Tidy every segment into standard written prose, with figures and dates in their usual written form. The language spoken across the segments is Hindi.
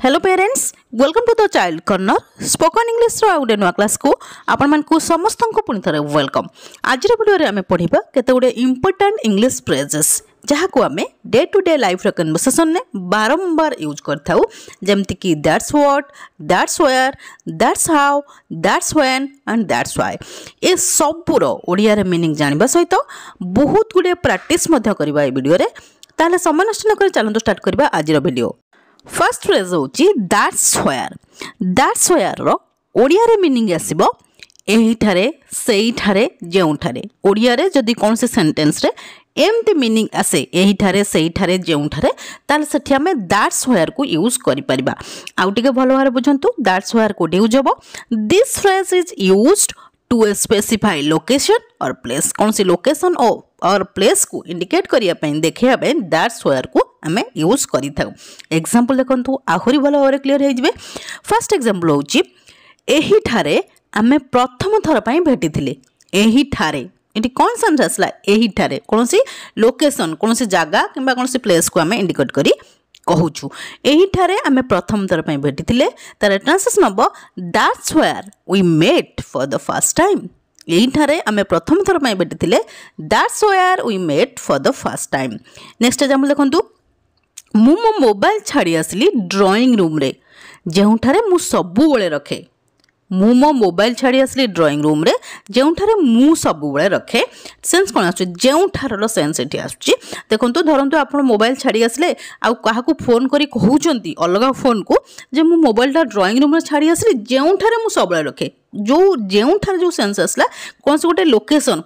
Hello parents, welcome to the child corner spoken English रो आउटे नुआ क्लास को आपण मान को समस्त को पुनी थरे वेलकम। आज वीडियो रे हमें पढिबा केते गुडे इंपोर्टेंट इंग्लिश फ्रेजेस जहा को हमें डे टू डे लाइफ रो कन्वर्सेशन ने बारंबार यूज करथाउ, जेमति कि that's what, that's where, that's how, that's when and that's why. ए सब पुरो ओडिया रे मीनिंग जानिबा सहित बहुत गुडे प्रैक्टिस मध्य करबा ए वीडियो रे। ताले समय नष्ट न करे चलंतु स्टार्ट करबा आज रो वीडियो। फर्स्ट फ्रेज होची दैट्स व्हेयर। दैट्स व्हेयर रो ओडिया रे मीनिंग आसीबो एही ठारे सेही ठारे जेउ ठारे। ओडिया रे जदी कोन से सेंटेंस रे एमती मीनिंग आसे एही ठारे सेही ठारे जेउ ठारे ताल सेठी हमें दैट्स व्हेयर को यूज करि परिबा। आउ टिके भलो भारे बुझंतु दैट्स व्हेयर को यूज होबो। This phrase is used to a specify location और प्लेस। कौन सी लोकेशन और प्लेस को इंडिकेट करिया पे देखिया पे दैट्स व्हेयर को हमें यूज करि थाउ। एग्जांपल देखंतु आहुरी भलो भारे क्लियर हे जिवे। फर्स्ट एग्जांपल होची एही ठारे हमें प्रथम थर पई भेटिथिले। एही ठारे इटी कौन सेंस आसला एही ठारे कौन सी लोकेशन कौन सी जगह किंबा कौन सी प्लेस को हमें इंडिकेट करी कहूछु। एही ठारे हमें प्रथम थर पई भेटिथिले तार ट्रांसलेशन हबो that's where we met for the first time. एही ठारे हमें प्रथम थर पई भेटिथिले that's where we met for the first time. Next example देखंतु मु मो मोबाइल छाड़ी आसली ड्राइंग रूम रे जेउठारे मु सबु बेले रखे। मु मो मोबाइल छाड़ी आसली ड्राइंग रूम रे जेउठारे मु सबु बेले रखे। सेंस कोन आसु जेउठार सेंस एठी आसुची। देखंतु धरंतु आपण मोबाइल छाड़ी आसले आ काहाकू फोन करी कहउचंती अलगा फोन को जे मु मोबाइल टा ड्राइंग रूम रे छाड़ी आसली जेउठारे मु सब बेले रखे। जो जेउठार जो सेंस आसला कौन से गोटे लोकेशन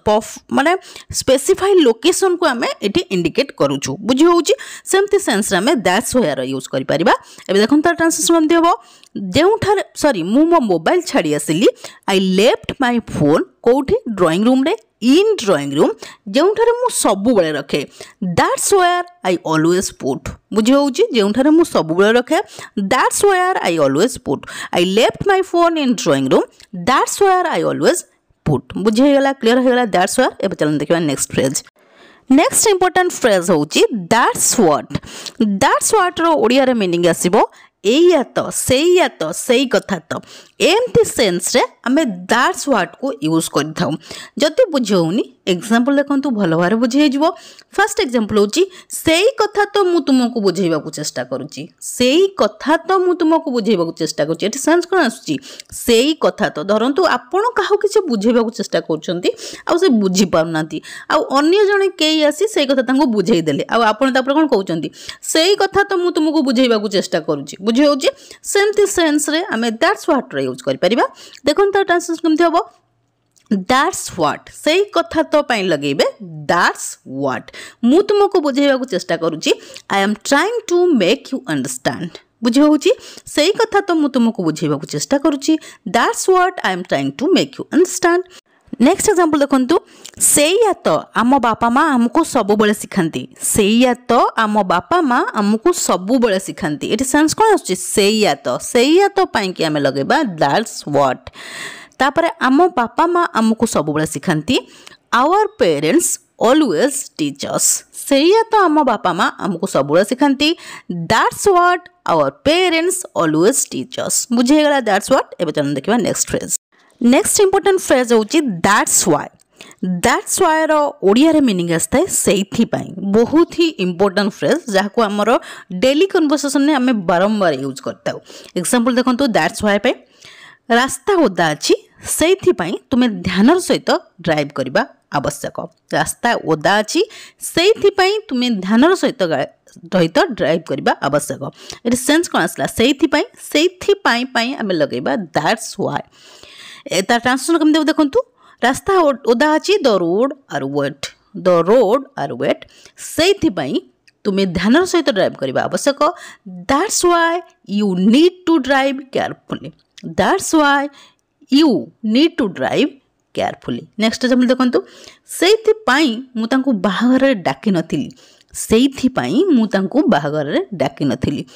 माने स्पेसिफाई लोकेशन को हमें एठी इंडिकेट करूछु। बुझी होउची सेमती सेंस रे हमें दैट्स वेयर यूज करि परिबा। एबे देखन तार ट्रांसलेशन हमते हबो जेउठार सॉरी मु मो मोबाइल छाड़ी आसली आई लेफ्ट माय फोन कोठी ड्राइंग रूम रे इन ड्राइंग रूम जेउठारे मु सबु बेले रखे। That's where I always put. बुझी होउची जेउठारे मु सबु बेले रखे that's where I always put. I left my phone in drawing room that's where I always put. बुझी हेगला क्लियर हेगला दैट्स वेयर। एबे चलन देखिबा next phrase. Next important phrase होउची दैट्स व्हाट। दैट्स व्हाट रो ओडिया रे मीनिंग आसीबो एया तो सेई कथा तो एमती सेंस रे हमें दैट्स व्हाट को यूज करि थाउ। जति बुझौनी एग्जांपल देखंतु भलो भारे बुझै जिवो। फर्स्ट एग्जांपल होची सेई कथा तो मु तुमको बुझैबा को चेष्टा करूची। सेई कथा तो मु तुमको बुझैबा को चेष्टा करूची। एठी सेंस कोन आसुची सेई कथा तो धरंतु आपण काहू किछ बुझैबा को चेष्टा करछंती आ से बुझी पाउनाती आ अन्य जने केई आसी सेई कथा तांको बुझै देले आ आपण तापर कोन कहउचंती सेई कथा तो मु तुमको बुझैबा को चेष्टा करूची। बुझी होची सेमती सेंस रे हमें दैट्स व्हाट रे यूज करि परिबा। देखन त ट्रांसलेशन केमथि हबो दैट्स व्हाट सेई कथा तो पई लगेबे दैट्स व्हाट मु तुमको बुझेबा को चेष्टा करूची। I am trying to make you understand. बुझे होची सेई कथा तो मु तुमको बुझेबा को चेष्टा करूची that's what I am trying to make you understand. Next example देखंतु सेया तो आम बापा माँ हमको सबु बेले सिखांती। सेया तो आम बापा माँ हमको सबु बेले सिखांती। एटी सेंस कोन आछी सेया तो पई कि हमें लगेबा दैट्स व्हाट। तापरे आम बापा माँ हमको सबु बेले सिखांती। Our parents always teach us. सेया तो आम बापा माँ हमको सबु बेले सिखांती that's what our parents always teach us. बुझे गला दैट्स व्हाट। एबे चलन देखिबा next phrase. Next important phrase होची दैट्स व्हाई। दैट्स व्हाई रो ओडिया रे मीनिंग आस्ता है सेथि पई। बहुत ही इंपोर्टेंट फ्रेज जाको हमरो डेली कन्वर्सेशन ने हमें बारंबार यूज करता हूं। एग्जांपल देखंतु दैट्स व्हाई पे रास्ता ओदा अछि सेथि पई तुमे ध्यानर सहित ड्राइव करबा आवश्यक। रास्ता ओदा अछि सेथि पई तुमे ध्यानर सहित ड्राइव करबा आवश्यक। एट सेंस कोन आसला सेथि पई हमें लगेबा दैट्स व्हाई। एता ट्रांसलेशन कम देखंतु रास्ता ओदा अछि द रोड आर वेट सेथि पई तुमे ध्यानर सहित ड्राइव करबा आवश्यक। That's why you need to drive carefully. That's why you need to drive carefully. Next example देखंतु सेथि पई मु तांको बाहागर रे डाकी नथिली। सेथि पई मु तांको बाहागर रे डाकी नथिली।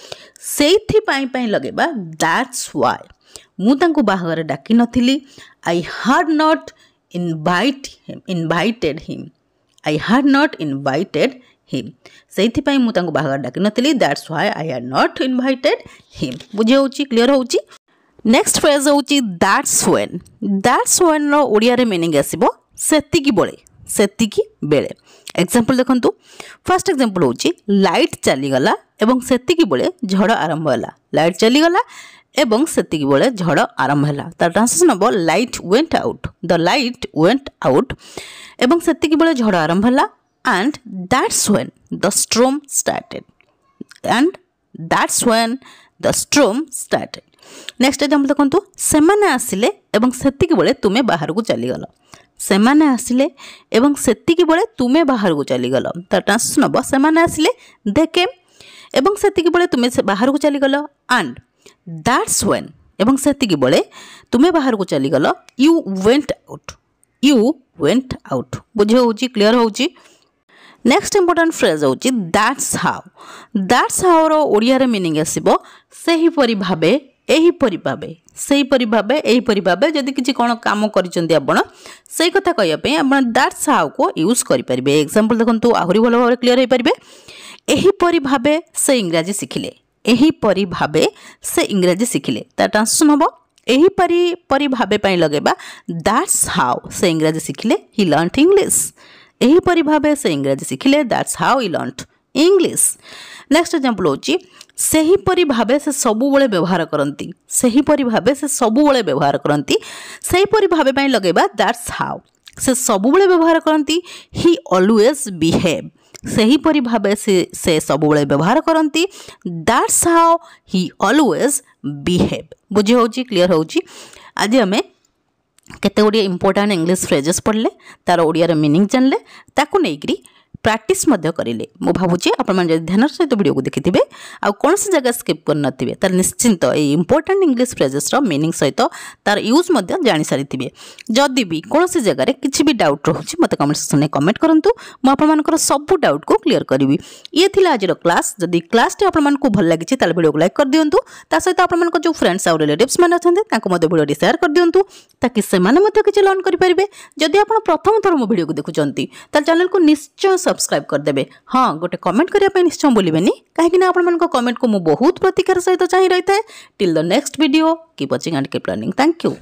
सेथि पई लगेबा दैट्स व्हाई मु तांको बाहागर डाकी नथिली। I had not invited him. I had not invited him. ସେଇଥିପାଇଁ ମୁଁ ତାଙ୍କୁ ବାହାଘର ଡାକି ନଥିଲି. That's why I had not invited him. ବୁଝି ହେଉଛି, କ୍ଲିୟର ହେଉଛି. ନେକ୍ସଟ ଫ୍ରେଜ୍ ହେଉଛି that's when. That's when ର ଓଡ଼ିଆରେ ମିନିଂ ଆସିବ ସେତିକି ବେଳେ, ସେତିକି ବେଳେ. ଏକ୍ସାମ୍ପଲ୍ ଦେଖନ୍ତୁ. ଫାର୍ଷ୍ଟ ଏକ୍ସାମ୍ପଲ୍ ହେଉଛି ଲାଇଟ୍ ଚାଲିଗଲା ଏବଂ ସେତିକି ବେଳେ ଝଡ଼ ଆରମ୍ଭ ହେଲା. ଲାଇଟ୍ ଚାଲିଗଲା ଏବଂ ସେତିକି ବେଳେ ଝଡ଼ ଆରମ୍ଭ ହେଲା. ତାର ଟ୍ରାନ୍ସଲେସନ୍ ହେବ ଲାଇଟ୍ ୱେଣ୍ଟ ଆଉଟ୍. ଦ ଲାଇଟ୍ ୱେଣ୍ଟ ଆଉଟ୍ ଏବଂ ସେତିକି ବେଳେ ଝଡ଼ ଆରମ୍ଭ ହେଲା. and that's when the storm started. and that's when the storm started. Next example ଦେଖନ୍ତୁ. ସେମାନେ ଆସିଲେ ଏବଂ ସେତିକି ବେଳେ ତୁମେ ବାହାରକୁ ଚାଲିଗଲ. ସେମାନେ ଆସିଲେ ଏବଂ ସେତିକି ବେଳେ ତୁମେ ବାହାରକୁ ଚାଲିଗଲ. ତାର ଟ୍ରାନ୍ସଲେସନ୍ ହେବ ସେମାନେ ଆସିଲେ they came ଏବଂ ସେତିକି ବେଳେ ତୁମେ ବାହାରକୁ ଚାଲିଗଲ. and that's when ଏବଂ ସେତିକି ବେଳେ ତୁମେ ବାହାରକୁ ଚାଲିଗଲ you went out. you went out. ବୁଝି ହେଉଛି, କ୍ଲିୟର ହେଉଛି. ନେକ୍ସଟ ଇମ୍ପୋର୍ଟାଣ୍ଟ ଫ୍ରେଜ୍ ହେଉଛି that's how. that's how ର ଓଡ଼ିଆରେ ମିନିଂ ଆସିବ ସେହିପରି ଭାବେ, ଏହିପରି ଭାବେ, ସେହିପରି ଭାବେ, ଏହିପରି ଭାବେ. ଯଦି କିଛି କ'ଣ କାମ କରିଛନ୍ତି ଆପଣ ସେଇ କଥା କହିବା ପାଇଁ ଆପଣ that's howକୁ ୟୁଜ୍ କରିପାରିବେ. ଏକ୍ସାମ୍ପଲ୍ ଦେଖନ୍ତୁ, ଆହୁରି ଭଲ ଭାବରେ କ୍ଲିୟର ହୋଇପାରିବେ. ଏହିପରି ଭାବେ ସେ ଇଂରାଜୀ ଶିଖିଲେ. ଏହିପରି ଭାବେ ସେ ଇଂରାଜୀ ଶିଖିଲେ. ତା ଟ୍ରାନ୍ସଲେସନ୍ ହେବ ଏହିପରି ଭାବେ ପାଇଁ ଲଗାଇବା that's how ସେ ଇଂରାଜୀ ଶିଖିଲେ he learnt English. ଏହିପରି ଭାବେ ସେ ଇଂରାଜୀ ଶିଖିଲେ that's how he learnt English. Next example ହେଉଛି ସେହିପରି ଭାବେ ସେ ସବୁବେଳେ ବ୍ୟବହାର କରନ୍ତି. ସେହିପରି ଭାବେ ସେ ସବୁବେଳେ ବ୍ୟବହାର କରନ୍ତି. ସେହିପରି ଭାବେ ପାଇଁ ଲଗାଇବା that's how. ସେ ସବୁବେଳେ ବ୍ୟବହାର କରନ୍ତି he always behave. ସେହିପରି ଭାବେ ସେ ସବୁବେଳେ ବ୍ୟବହାର କରନ୍ତି that's how he always behave. ବୁଝି ହେଉଛି, କ୍ଲିୟର ହେଉଛି. ଆଜି ଆମେ କେତେ ଗୁଡ଼ିଏ ଇମ୍ପୋର୍ଟାଣ୍ଟ ଇଂଲିଶ ଫ୍ରେଜେସ୍ ପଢ଼ିଲେ, ତାର ଓଡ଼ିଆର ମିନିଂ ଜାଣିଲେ, ତାକୁ ନେଇକରି ପ୍ରାକ୍ଟିସ୍ ମଧ୍ୟ କରିଲେ. ମୁଁ ଭାବୁଛି ଆପଣମାନେ ଯଦି ଧ୍ୟାନର ସହିତ ଭିଡ଼ିଓକୁ ଦେଖିଥିବେ ଆଉ କୌଣସି ଜାଗା ସ୍କିପ୍ କରିନଥିବେ ତାହେଲେ ନିଶ୍ଚିନ୍ତ ଏହି ଇମ୍ପୋର୍ଟାଣ୍ଟ ଇଂଲିଶ ଫ୍ରେଜେସ୍ର ମିନିଂ ସହିତ ତାର ୟୁଜ୍ ମଧ୍ୟ ଜାଣିସାରିଥିବେ. ଯଦି ବି କୌଣସି ଜାଗାରେ କିଛି ବି ଡାଉଟ୍ ରହୁଛି ମୋତେ କମେଣ୍ଟ ସେକ୍ସନରେ କମେଣ୍ଟ କରନ୍ତୁ. ମୁଁ ଆପଣମାନଙ୍କର ସବୁ ଡାଉଟ୍କୁ କ୍ଲିୟର କରିବି. ଇଏ ଥିଲା ଆଜିର କ୍ଲାସ୍. ଯଦି କ୍ଲାସ୍ଟି ଆପଣମାନଙ୍କୁ ଭଲ ଲାଗିଛି ତାହେଲେ ଭିଡ଼ିଓକୁ ଲାଇକ୍ କରିଦିଅନ୍ତୁ. ତା ସହିତ ଆପଣମାନଙ୍କ ଯେଉଁ ଫ୍ରେଣ୍ଡସ୍ ଆଉ ରିଲେଟିଭ୍ସ ମାନେ ଅଛନ୍ତି ତାଙ୍କୁ ମଧ୍ୟ ଭିଡ଼ିଓଟି ସେୟାର କରିଦିଅନ୍ତୁ ତାକି ସେମାନେ ମଧ୍ୟ କିଛି ଲର୍ନ କରିପାରିବେ. ଯଦି ଆପଣ ପ୍ରଥମ ଥର ମୋ ଭିଡ଼ିଓକୁ ଦେଖୁଛନ୍ତି ତାହେଲେ ଚ୍ୟାନେଲକୁ ନିଶ୍ଚୟ ସବସ୍କ୍ରାଇବ୍ କରିଦେବେ. ହଁ, ଗୋଟେ କମେଣ୍ଟ କରିବା ପାଇଁ ନିଶ୍ଚୟ ଭୁଲିବେନି, କାହିଁକିନା ଆପଣମାନଙ୍କ କମେଣ୍ଟକୁ ମୁଁ ବହୁତ ପ୍ରତିକାର ସହିତ ଚାହିଁ ରହିଥାଏ. Till the next video, keep watching and keep learning. Thank you.